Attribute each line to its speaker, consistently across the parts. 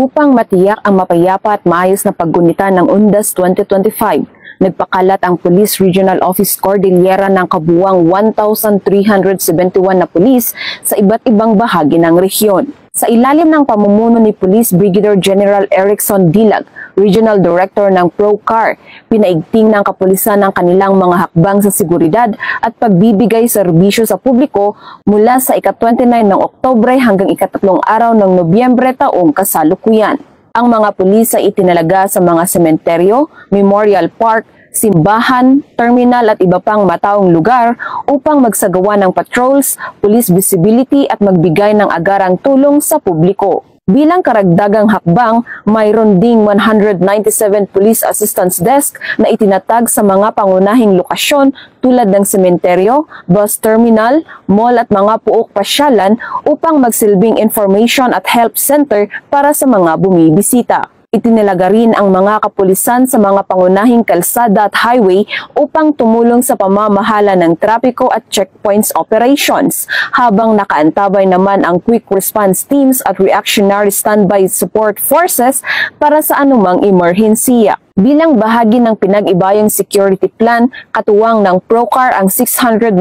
Speaker 1: Upang matiyak ang mapayapa at maayos na paggunita ng UNDAS 2025, nagpakalat ang Police Regional Office Cordillera ng kabuuang 1,371 na pulis sa iba't ibang bahagi ng rehiyon. Sa ilalim ng pamumuno ni Police Brigadier General Erickson Dilag, Regional Director ng ProCar, pinaigting ng kapulisan ng kanilang mga hakbang sa seguridad at pagbibigay serbisyo sa publiko mula sa ika-29 ng Oktubre hanggang ika-3 araw ng Nobyembre taong kasalukuyan. Ang mga pulis ay itinalaga sa mga sementeryo, memorial park, simbahan, terminal at iba pang mataong lugar upang magsagawa ng patrols, police visibility at magbigay ng agarang tulong sa publiko. Bilang karagdagang hakbang, mayroon ding 197 Police Assistance Desk na itinatag sa mga pangunahing lokasyon tulad ng sementeryo, bus terminal, mall at mga puok pasyalan upang magsilbing information at help center para sa mga bumibisita. Itinalaga rin ang mga kapulisan sa mga pangunahing kalsada at highway upang tumulong sa pamamahala ng trapiko at checkpoints operations, habang nakaantabay naman ang quick response teams at reactionary standby support forces para sa anumang emerhensiya. Bilang bahagi ng pinag-ibayang security plan, katuwang ng ProCar ang 693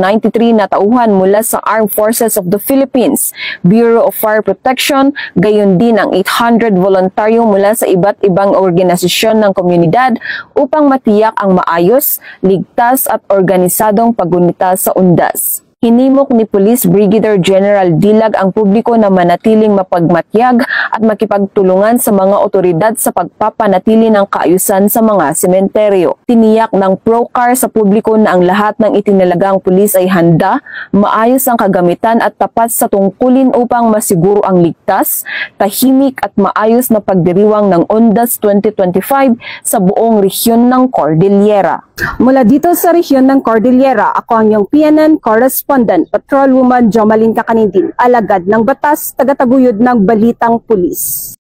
Speaker 1: na tauhan mula sa Armed Forces of the Philippines, Bureau of Fire Protection, gayon din ang 800 voluntaryo mula sa iba't ibang organisasyon ng komunidad upang matiyak ang maayos, ligtas at organisadong paggunita sa UNDAS. Hinimok ni Police Brigadier General Dilag ang publiko na manatiling mapagmatyag at makipagtulungan sa mga otoridad sa pagpapanatili ng kaayusan sa mga sementeryo. Tiniyak ng ProCar sa publiko na ang lahat ng itinalagang pulis ay handa, maayos ang kagamitan at tapat sa tungkulin upang masiguro ang ligtas, tahimik at maayos na pagdiriwang ng UNDAS 2025 sa buong rehiyon ng Cordillera. Mula dito sa rehiyon ng Cordillera, ako ang iyong PNN Correspondent, Patrolwoman Jomalyn Kakanindin, alagad ng batas, tagataguyod ng Balitang Pulis.